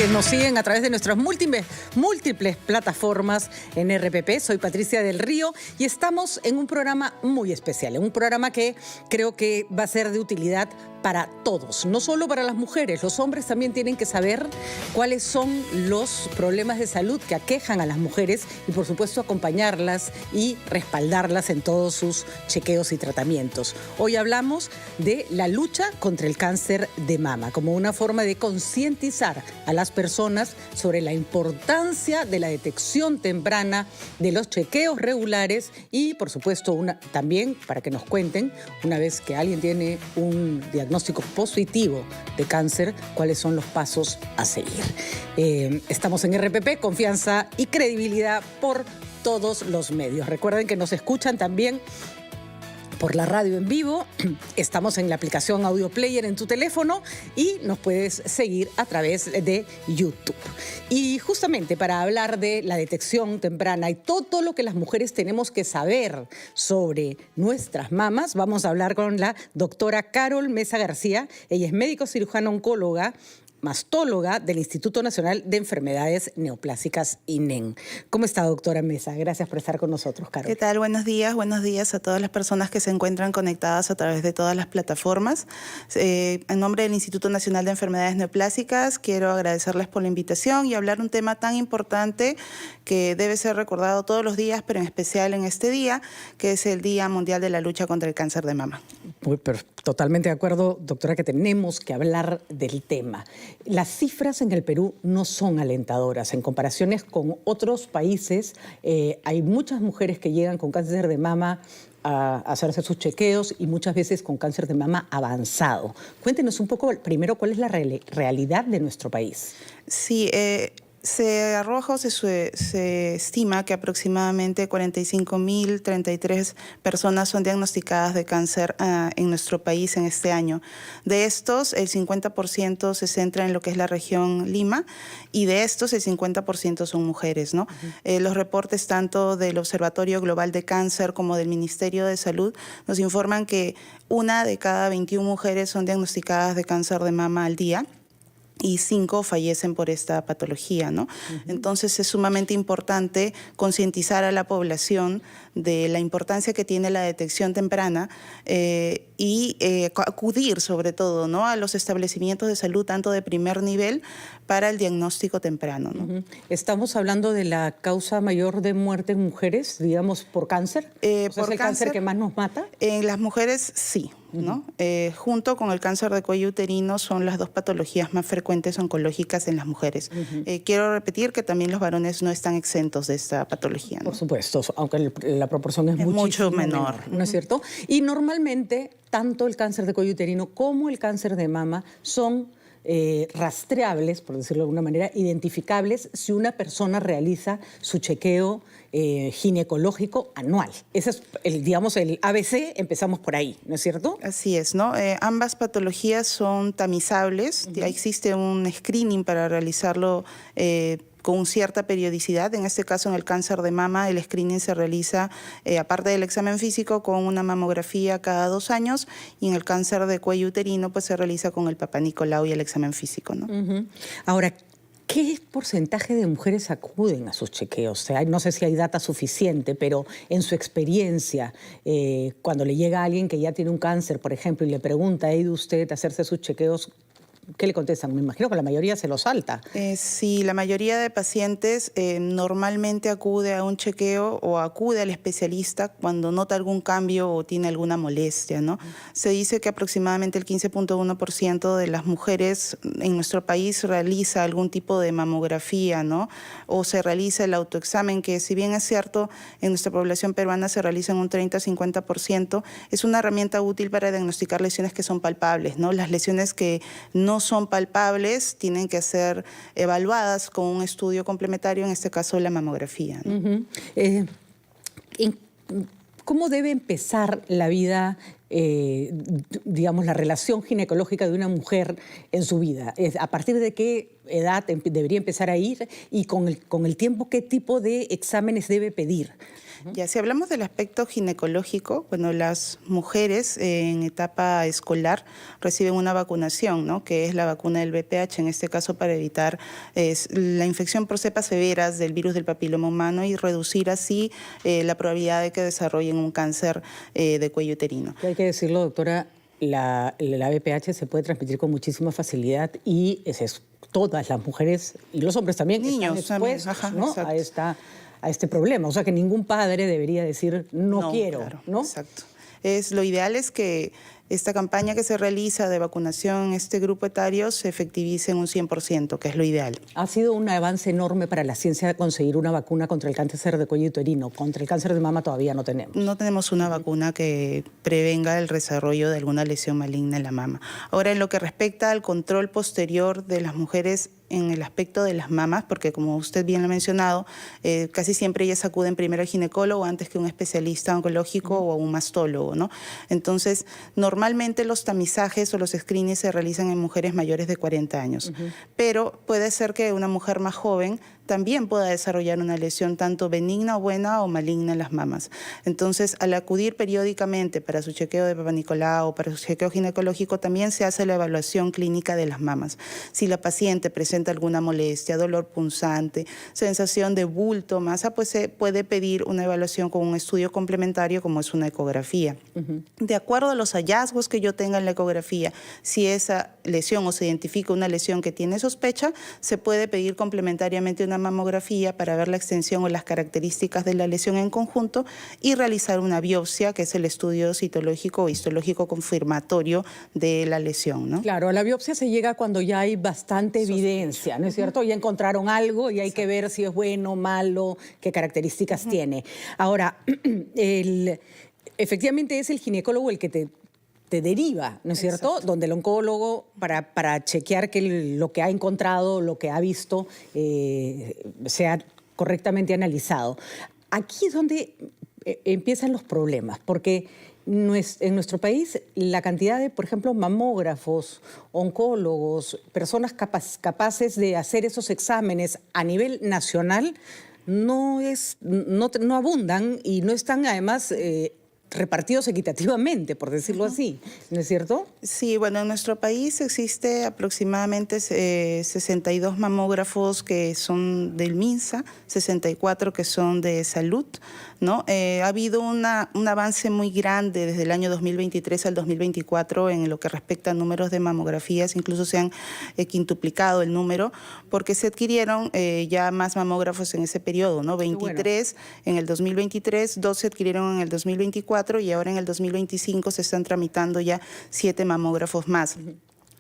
que nos siguen a través de nuestras múltiples plataformas en RPP. Soy Patricia del Río y estamos en un programa muy especial, un programa que creo que va a ser de utilidad para todos, no solo para las mujeres. Los hombres también tienen que saber cuáles son los problemas de salud que aquejan a las mujeres y, por supuesto, acompañarlas y respaldarlas en todos sus chequeos y tratamientos. Hoy hablamos de la lucha contra el cáncer de mama como una forma de concientizar a las personas sobre la importancia de la detección temprana, de los chequeos regulares y, por supuesto, también para que nos cuenten, una vez que alguien tiene un diagnóstico positivo de cáncer, cuáles son los pasos a seguir. Estamos en RPP, confianza y credibilidad por todos los medios. Recuerden que nos escuchan también por la radio en vivo, estamos en la aplicación Audio Player en tu teléfono y nos puedes seguir a través de YouTube. Y justamente para hablar de la detección temprana y todo lo que las mujeres tenemos que saber sobre nuestras mamas, vamos a hablar con la doctora Carol Mesa García. Ella es médico cirujano oncóloga, mastóloga del Instituto Nacional de Enfermedades Neoplásicas, INEN. ¿Cómo está, doctora Mesa? Gracias por estar con nosotros, Carol. ¿Qué tal? Buenos días a todas las personas que se encuentran conectadas a través de todas las plataformas. En nombre del Instituto Nacional de Enfermedades Neoplásicas, quiero agradecerles por la invitación y hablar un tema tan importante que debe ser recordado todos los días, pero en especial en este día, que es el Día Mundial de la Lucha contra el Cáncer de Mama. Pero totalmente de acuerdo, doctora, que tenemos que hablar del tema. Las cifras en el Perú no son alentadoras. En comparaciones con otros países, hay muchas mujeres que llegan con cáncer de mama a hacerse sus chequeos y muchas veces con cáncer de mama avanzado. Cuéntenos un poco primero cuál es la realidad de nuestro país. Sí, se arroja o se estima que aproximadamente 45.033 personas son diagnosticadas de cáncer en nuestro país en este año. De estos, el 50% se centra en lo que es la región Lima y de estos el 50% son mujeres, ¿no? Los reportes tanto del Observatorio Global de Cáncer como del Ministerio de Salud nos informan que 1 de cada 21 mujeres son diagnosticadas de cáncer de mama al día y 5 fallecen por esta patología, ¿no? Entonces es sumamente importante concientizar a la población de la importancia que tiene la detección temprana y acudir sobre todo, ¿no?, a los establecimientos de salud tanto de primer nivel para el diagnóstico temprano, ¿no? ¿Estamos hablando de la causa mayor de muerte en mujeres, digamos, por cáncer? ¿Es el cáncer que más nos mata? En las mujeres sí, ¿no? Junto con el cáncer de cuello uterino son las 2 patologías más frecuentes oncológicas en las mujeres. Quiero repetir que también los varones no están exentos de esta patología, ¿no? Por supuesto, aunque la proporción es mucho menor, ¿no es cierto? Y normalmente, tanto el cáncer de cuello uterino como el cáncer de mama son rastreables, por decirlo de alguna manera, identificables si una persona realiza su chequeo ginecológico anual. Ese es, digamos, el ABC, empezamos por ahí, ¿no es cierto? Así es, ¿no? Ambas patologías son tamizables, existe un screening para realizarlo con cierta periodicidad. En este caso, en el cáncer de mama, el screening se realiza, aparte del examen físico, con una mamografía cada 2 años, y en el cáncer de cuello uterino, pues se realiza con el Papá Nicolau y el examen físico, ¿no? Ahora, ¿qué porcentaje de mujeres acuden a sus chequeos? O sea, no sé si hay data suficiente, pero en su experiencia, cuando le llega a alguien que ya tiene un cáncer, por ejemplo, y le pregunta, ¿ha ido usted a hacerse sus chequeos? ¿Qué le contestan? Me imagino que la mayoría se lo salta. Sí, la mayoría de pacientes normalmente acude a un chequeo o acude al especialista cuando nota algún cambio o tiene alguna molestia, ¿no? Se dice que aproximadamente el 15.1% de las mujeres en nuestro país realiza algún tipo de mamografía, ¿no? O se realiza el autoexamen, que si bien es cierto, en nuestra población peruana se realiza en un 30-50%, es una herramienta útil para diagnosticar lesiones que son palpables, ¿no? Las lesiones que no son palpables tienen que ser evaluadas con un estudio complementario, en este caso la mamografía, ¿no? ¿Cómo debe empezar la vida, digamos, la relación ginecológica de una mujer en su vida? ¿A partir de qué edad debería empezar a ir? Y con el tiempo, ¿qué tipo de exámenes debe pedir? Ya, si hablamos del aspecto ginecológico, bueno, las mujeres en etapa escolar reciben una vacunación, ¿no? Que es la vacuna del VPH, en este caso para evitar la infección por cepas severas del virus del papiloma humano y reducir así la probabilidad de que desarrollen un cáncer de cuello uterino. Hay que decirlo, doctora, la VPH se puede transmitir con muchísima facilidad y todas las mujeres y los hombres también niños están expuestos, también. Ajá, ¿no? a este problema. O sea que ningún padre debería decir no quiero, claro, ¿no? Exacto. Lo ideal es que esta campaña que se realiza de vacunación en este grupo etario se efectivice en un 100%, que es lo ideal. Ha sido un avance enorme para la ciencia conseguir una vacuna contra el cáncer de cuello uterino. Contra el cáncer de mama todavía no tenemos. No tenemos una vacuna que prevenga el desarrollo de alguna lesión maligna en la mama. Ahora, en lo que respecta al control posterior de las mujeres en el aspecto de las mamas, porque como usted bien lo ha mencionado, casi siempre ellas acuden primero al ginecólogo antes que un especialista oncológico o un mastólogo, ¿no? Entonces, normalmente los tamizajes o los screenings se realizan en mujeres mayores de 40 años, pero puede ser que una mujer más joven también pueda desarrollar una lesión tanto benigna o buena o maligna en las mamas. Entonces, al acudir periódicamente para su chequeo de Papa Nicolau o para su chequeo ginecológico, también se hace la evaluación clínica de las mamas. Si la paciente presenta alguna molestia, dolor punzante, sensación de bulto, masa, pues se puede pedir una evaluación con un estudio complementario como es una ecografía. De acuerdo a los hallazgos que yo tenga en la ecografía, si esa lesión o se identifica una lesión que tiene sospecha, se puede pedir complementariamente una mamografía para ver la extensión o las características de la lesión en conjunto y realizar una biopsia, que es el estudio citológico o histológico confirmatorio de la lesión, ¿no? Claro, a la biopsia se llega cuando ya hay bastante evidencia, ¿no es cierto? Ya encontraron algo y hay que ver si es bueno, malo, qué características tiene. Ahora, efectivamente es el ginecólogo el que te deriva, ¿no es cierto? Exacto. Donde el oncólogo, para chequear que lo que ha encontrado, lo que ha visto, sea correctamente analizado. Aquí es donde empiezan los problemas, porque en nuestro país la cantidad de, por ejemplo, mamógrafos, oncólogos, personas capaces de hacer esos exámenes a nivel nacional no abundan y no están además repartidos equitativamente, por decirlo así, ¿no es cierto? Sí, bueno, en nuestro país existe aproximadamente 62 mamógrafos que son del MINSA, 64 que son de salud, ¿no? Ha habido un avance muy grande desde el año 2023 al 2024 en lo que respecta a números de mamografías, incluso se han quintuplicado el número, porque se adquirieron ya más mamógrafos en ese periodo, ¿no? 23 en el 2023, 2 se adquirieron en el 2024 y ahora en el 2025 se están tramitando ya 7 mamógrafos más.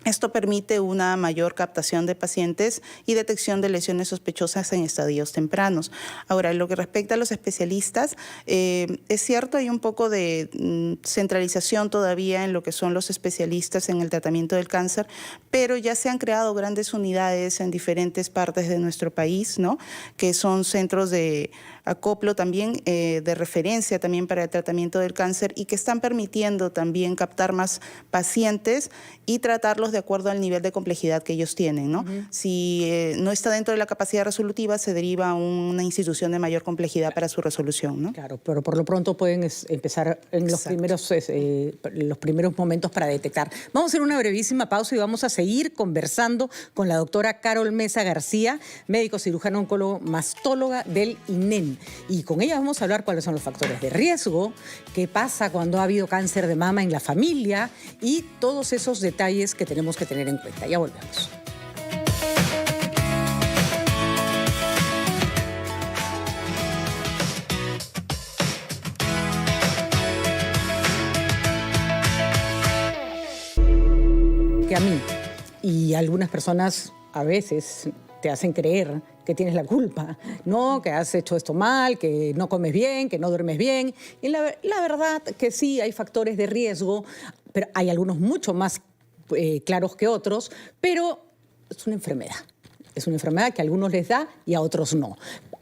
Esto permite una mayor captación de pacientes y detección de lesiones sospechosas en estadios tempranos. Ahora, en lo que respecta a los especialistas, es cierto, hay un poco de centralización todavía en lo que son los especialistas en el tratamiento del cáncer, pero ya se han creado grandes unidades en diferentes partes de nuestro país, ¿no? Que son centros de acoplo también, de referencia también para el tratamiento del cáncer y que están permitiendo también captar más pacientes y tratarlos de acuerdo al nivel de complejidad que ellos tienen, ¿no? Si no está dentro de la capacidad resolutiva, se deriva a una institución de mayor complejidad para su resolución, ¿no? Claro, pero por lo pronto pueden empezar en los primeros momentos para detectar. Vamos a hacer una brevísima pausa y vamos a seguir conversando con la doctora Carol Mesa García, médico cirujano oncólogo mastóloga del INEN. Y con ella vamos a hablar cuáles son los factores de riesgo, qué pasa cuando ha habido cáncer de mama en la familia y todos esos detalles que tenemos que tener en cuenta. Ya volvemos. Que a mí y algunas personas a veces te hacen creer que tienes la culpa, ¿no? Que has hecho esto mal, que no comes bien, que no duermes bien. Y la verdad que sí, hay factores de riesgo, pero hay algunos mucho más claros que otros, pero es una enfermedad. Es una enfermedad que a algunos les da y a otros no.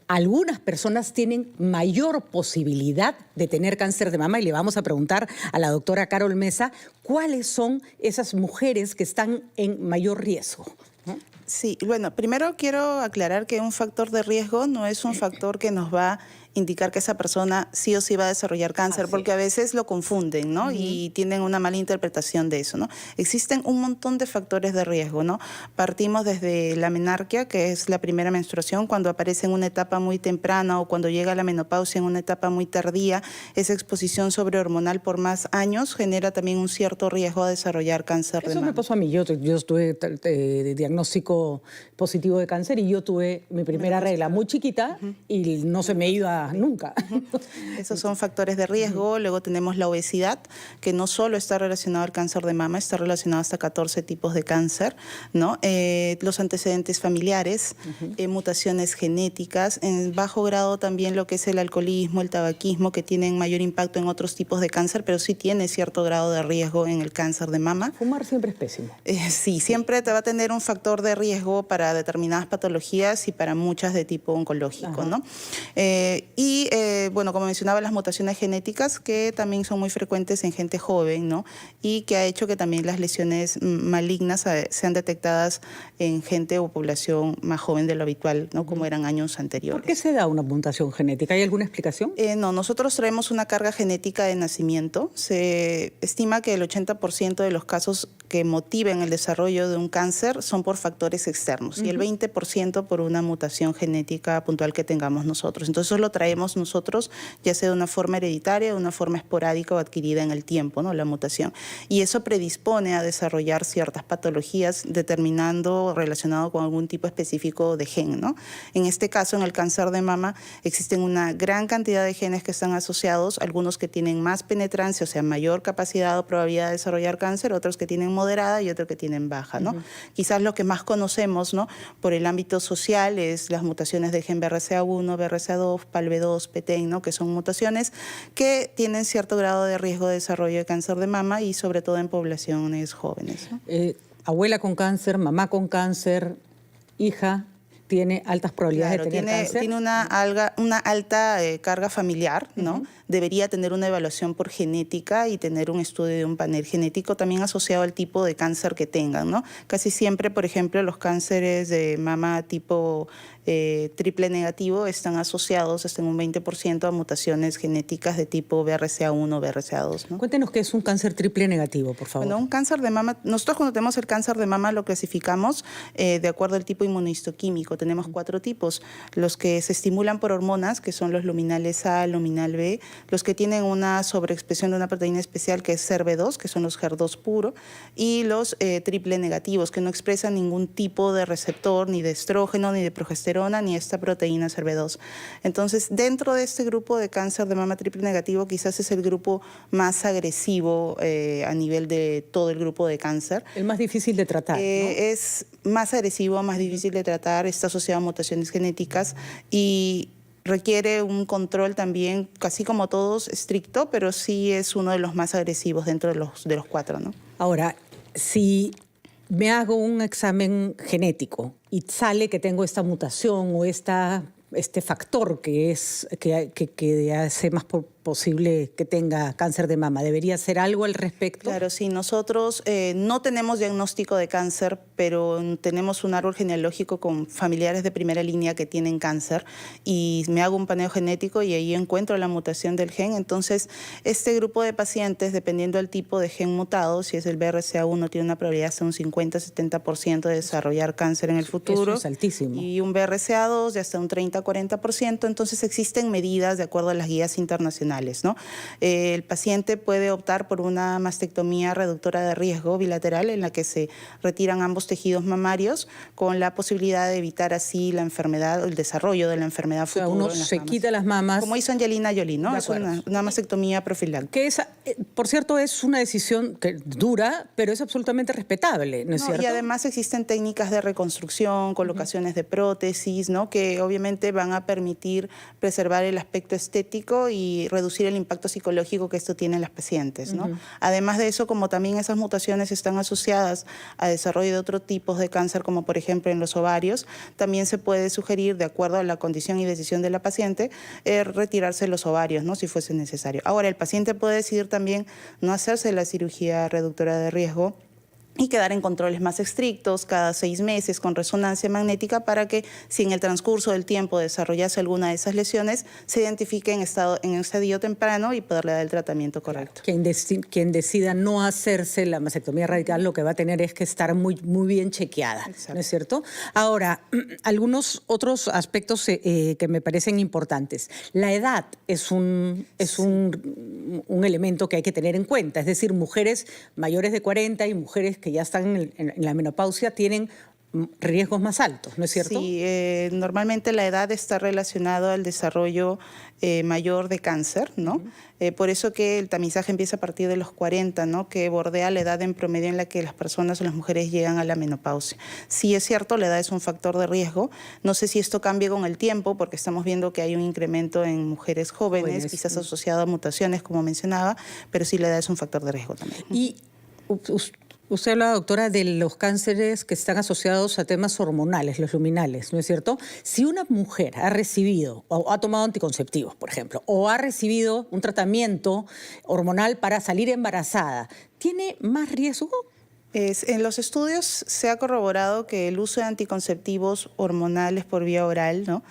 Algunas personas tienen mayor posibilidad de tener cáncer de mama y le vamos a preguntar a la doctora Carol Mesa cuáles son esas mujeres que están en mayor riesgo, ¿no? Sí, bueno, primero quiero aclarar que un factor de riesgo no es un factor que nos va a indicar que esa persona sí o sí va a desarrollar cáncer, porque a veces lo confunden, ¿no? Y tienen una mala interpretación de eso, ¿no? Existen un montón de factores de riesgo, ¿no? Partimos desde la menarquia, que es la primera menstruación, cuando aparece en una etapa muy temprana o cuando llega la menopausia en una etapa muy tardía, esa exposición sobrehormonal por más años genera también un cierto riesgo a desarrollar cáncer de mama. Eso me pasó a mí. Yo tuve diagnóstico positivo de cáncer y yo tuve mi primera regla muy chiquita y no se me iba nunca. Esos son factores de riesgo. Luego tenemos la obesidad, que no solo está relacionado al cáncer de mama, está relacionado hasta 14 tipos de cáncer, ¿no? Los antecedentes familiares, mutaciones genéticas, en bajo grado también lo que es el alcoholismo, el tabaquismo, que tienen mayor impacto en otros tipos de cáncer, pero sí tiene cierto grado de riesgo en el cáncer de mama. Fumar siempre es pésimo. Sí, siempre te va a tener un factor de riesgo para determinadas patologías y para muchas de tipo oncológico, ¿no? Bueno, como mencionaba, las mutaciones genéticas que también son muy frecuentes en gente joven, ¿no? Y que ha hecho que también las lesiones malignas sean detectadas en gente o población más joven de lo habitual, ¿no? Como eran años anteriores. ¿Por qué se da una mutación genética? ¿Hay alguna explicación? No, nosotros traemos una carga genética de nacimiento. Se estima que el 80% de los casos que motiven el desarrollo de un cáncer son por factores externos y el 20% por una mutación genética puntual que tengamos nosotros. Entonces eso lo traemos nosotros, ya sea de una forma hereditaria, de una forma esporádica o adquirida en el tiempo, ¿no? La mutación. Y eso predispone a desarrollar ciertas patologías determinando relacionado con algún tipo específico de gen, ¿no? En este caso, en el cáncer de mama, existen una gran cantidad de genes que están asociados, algunos que tienen más penetrancia, o sea, mayor capacidad o probabilidad de desarrollar cáncer, otros que tienen moderada y otros que tienen baja, ¿no? Quizás lo que más conocemos, ¿no? Por el ámbito social es las mutaciones de gen BRCA1, BRCA2, PALB2, PTEN, ¿no? Que son mutaciones que tienen cierto grado de riesgo de desarrollo de cáncer de mama y sobre todo en poblaciones jóvenes, ¿no? Abuela con cáncer, mamá con cáncer, hija tiene altas probabilidades de tener cáncer. Tiene una alta carga familiar, ¿no? Debería tener una evaluación por genética y tener un estudio de un panel genético también asociado al tipo de cáncer que tengan, ¿no? Casi siempre, por ejemplo, los cánceres de mama tipo triple negativo están asociados hasta en un 20% a mutaciones genéticas de tipo BRCA1 o BRCA2, ¿no? Cuéntenos qué es un cáncer triple negativo, por favor. Bueno, un cáncer de mama, nosotros cuando tenemos el cáncer de mama lo clasificamos de acuerdo al tipo inmunohistoquímico. Tenemos 4 tipos, los que se estimulan por hormonas, que son los luminales A, luminal B, los que tienen una sobreexpresión de una proteína especial que es SERB2, que son los HER2 puro, y los triple negativos, que no expresan ningún tipo de receptor, ni de estrógeno, ni de progesterona, ni esta proteína SERB2. Entonces, dentro de este grupo de cáncer de mama triple negativo, quizás es el grupo más agresivo a nivel de todo el grupo de cáncer. El más difícil de tratar, ¿no? Es más agresivo, más difícil de tratar, está asociado a mutaciones genéticas y requiere un control también, casi como todos, estricto, pero sí es uno de los más agresivos dentro de los 4, ¿no? Ahora, si me hago un examen genético y sale que tengo esta mutación o este factor que hace más posible que tenga cáncer de mama, ¿debería hacer algo al respecto? Claro, sí. Nosotros no tenemos diagnóstico de cáncer, pero tenemos un árbol genealógico con familiares de primera línea que tienen cáncer y me hago un paneo genético y ahí encuentro la mutación del gen. Entonces, este grupo de pacientes, dependiendo del tipo de gen mutado, si es el BRCA1, tiene una probabilidad hasta un 50-70% de desarrollar cáncer en el futuro. Eso es altísimo. Y un BRCA2 de hasta un 30-40%. Entonces, existen medidas de acuerdo a las guías internacionales, ¿no? El paciente puede optar por una mastectomía reductora de riesgo bilateral en la que se retiran ambos tejidos mamarios con la posibilidad de evitar así la enfermedad, el desarrollo de la enfermedad futura. Uno se quita las mamas. Como hizo Angelina Jolie, ¿no? Es una mastectomía profiláctica. Que esa, por cierto, es una decisión que dura, pero es absolutamente respetable, ¿no es cierto? Y además existen técnicas de reconstrucción, colocaciones de prótesis, ¿no? Que obviamente van a permitir preservar el aspecto estético y reducir el impacto psicológico que esto tiene en las pacientes, ¿no? Además de eso, como también esas mutaciones están asociadas a desarrollo de otros tipos de cáncer, como por ejemplo en los ovarios, también se puede sugerir, de acuerdo a la condición y decisión de la paciente, retirarse los ovarios, ¿no? Si fuese necesario. Ahora, el paciente puede decidir también no hacerse la cirugía reductora de riesgo y quedar en controles más estrictos cada 6 meses con resonancia magnética para que si en el transcurso del tiempo desarrollase alguna de esas lesiones, se identifique en un estadio temprano y poderle dar el tratamiento correcto. Quien decida no hacerse la mastectomía radical lo que va a tener es que estar muy bien chequeada, ¿no es cierto? Ahora, algunos otros aspectos que me parecen importantes. La edad es un elemento que hay que tener en cuenta, es decir, mujeres mayores de 40 y mujeres que ya están en la menopausia tienen riesgos más altos, ¿no es cierto? Sí, normalmente la edad está relacionada al desarrollo mayor de cáncer, ¿no? Por eso que el tamizaje empieza a partir de los 40, ¿no? Que bordea la edad en promedio en la que las personas o las mujeres llegan a la menopausia. Sí, es cierto, la edad es un factor de riesgo. No sé si esto cambia con el tiempo, porque estamos viendo que hay un incremento en mujeres jóvenes, quizás asociado a mutaciones, como mencionaba, pero sí la edad es un factor de riesgo también. Y usted habla, doctora, de los cánceres que están asociados a temas hormonales, los luminales, ¿no es cierto? Si una mujer ha recibido o ha tomado anticonceptivos, por ejemplo, o ha recibido un tratamiento hormonal para salir embarazada, ¿tiene más riesgo? En los estudios se ha corroborado que el uso de anticonceptivos hormonales por vía oral, ¿no?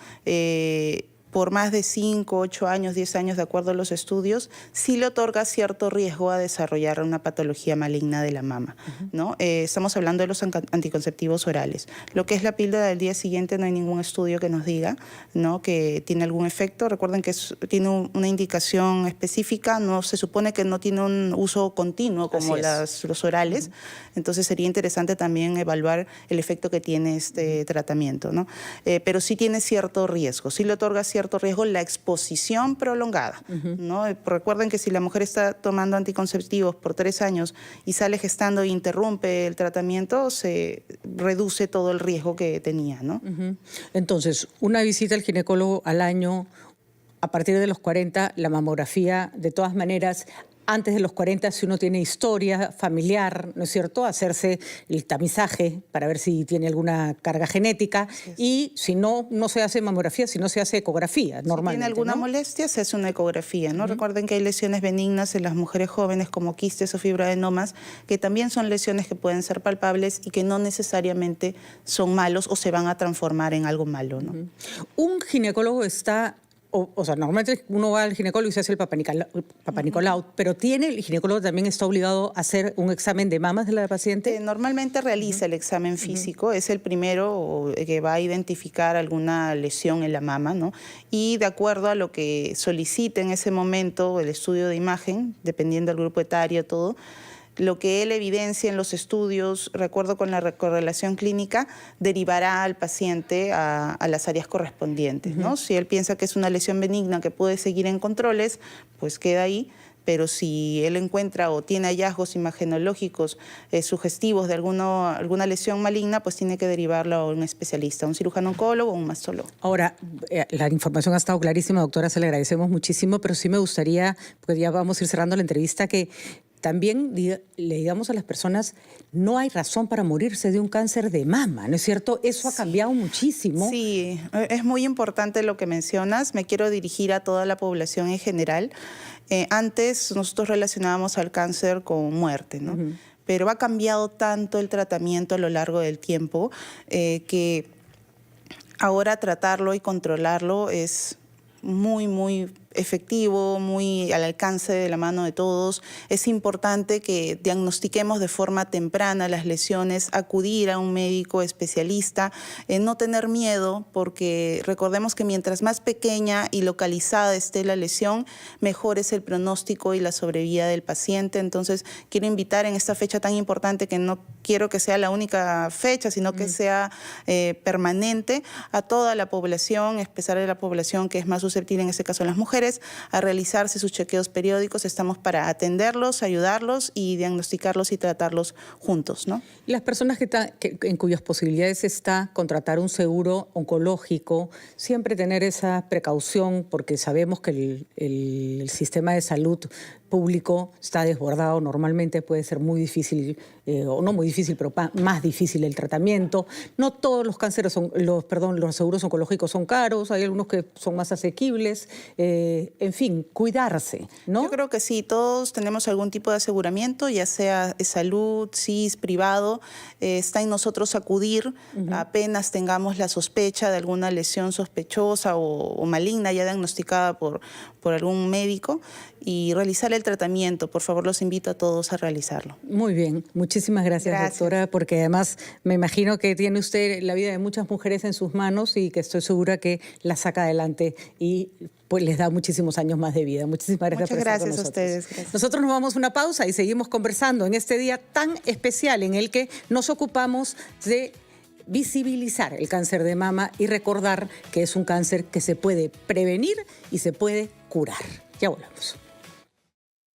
Por más de 5, 8 años, 10 años, de acuerdo a los estudios, sí le otorga cierto riesgo a desarrollar una patología maligna de la mama, ¿no? Estamos hablando de los anticonceptivos orales. Lo que es la píldora del día siguiente no hay ningún estudio que nos diga, ¿no?, que tiene algún efecto. Recuerden que tiene una indicación específica, no se supone que no tiene un uso continuo como los orales, entonces sería interesante también evaluar el efecto que tiene este tratamiento, ¿no? Pero sí tiene cierto riesgo, sí le otorga cierto riesgo la exposición prolongada, ¿no? Recuerden que si la mujer está tomando anticonceptivos por 3 años y sale gestando e interrumpe el tratamiento, se reduce todo el riesgo que tenía, ¿no? Entonces, una visita al ginecólogo al año, a partir de los 40, la mamografía, de todas maneras, antes de los 40, si uno tiene historia familiar, ¿no es cierto?, hacerse el tamizaje para ver si tiene alguna carga genética, y si no, no se hace mamografía, sino se hace ecografía normalmente. Si tiene alguna molestia, se hace una ecografía, ¿no? Recuerden que hay lesiones benignas en las mujeres jóvenes como quistes o fibroadenomas, que también son lesiones que pueden ser palpables y que no necesariamente son malos o se van a transformar en algo malo, ¿no? Un ginecólogo está... O sea, normalmente uno va al ginecólogo y se hace el Papanicolau, pero el ginecólogo también está obligado a hacer un examen de mamas de la paciente. Normalmente realiza el examen físico, es el primero que va a identificar alguna lesión en la mama, ¿no? Y de acuerdo a lo que solicite en ese momento el estudio de imagen, dependiendo del grupo etario, todo, lo que él evidencia en los estudios, recuerdo con la correlación clínica, derivará al paciente a las áreas correspondientes, ¿no? Si él piensa que es una lesión benigna que puede seguir en controles, pues queda ahí. Pero si él encuentra o tiene hallazgos imagenológicos sugestivos de alguna lesión maligna, pues tiene que derivarlo a un especialista, un cirujano oncólogo o un mastólogo. Ahora, la información ha estado clarísima, doctora, se le agradecemos muchísimo, pero sí me gustaría, porque ya vamos a ir cerrando la entrevista, que también le digamos a las personas, no hay razón para morirse de un cáncer de mama, ¿no es cierto? Eso ha cambiado muchísimo. Sí, es muy importante lo que mencionas. Me quiero dirigir a toda la población en general. Antes nosotros relacionábamos al cáncer con muerte, ¿no? Pero ha cambiado tanto el tratamiento a lo largo del tiempo que ahora tratarlo y controlarlo es muy efectivo, muy al alcance de la mano de todos. Es importante que diagnostiquemos de forma temprana las lesiones, acudir a un médico especialista, no tener miedo, porque recordemos que mientras más pequeña y localizada esté la lesión, mejor es el pronóstico y la sobrevida del paciente. Entonces, quiero invitar en esta fecha tan importante, que no quiero que sea la única fecha, sino que sea permanente, a toda la población, especialmente la población que es más susceptible, en este caso las mujeres, a realizarse sus chequeos periódicos. Estamos para atenderlos, ayudarlos y diagnosticarlos y tratarlos juntos, ¿no? Y las personas en cuyas posibilidades está contratar un seguro oncológico, siempre tener esa precaución, porque sabemos que el sistema de salud público está desbordado, normalmente puede ser muy difícil, o no muy difícil, pero más difícil el tratamiento. No todos los cánceres los seguros oncológicos son caros, hay algunos que son más asequibles. En fin, cuidarse, ¿no? Yo creo que sí, todos tenemos algún tipo de aseguramiento, ya sea salud, SIS, privado. Está en nosotros acudir apenas tengamos la sospecha de alguna lesión sospechosa o maligna ya diagnosticada por algún médico y realizar el tratamiento. Por favor, los invito a todos a realizarlo. Muy bien, muchísimas gracias, doctora, porque además me imagino que tiene usted la vida de muchas mujeres en sus manos y que estoy segura que la saca adelante y pues les da muchísimos años más de vida. Muchísimas gracias por estar con nosotros. Muchas gracias a ustedes. Gracias. Nosotros nos vamos a una pausa y seguimos conversando en este día tan especial en el que nos ocupamos de visibilizar el cáncer de mama y recordar que es un cáncer que se puede prevenir y se puede curar. Ya volvemos.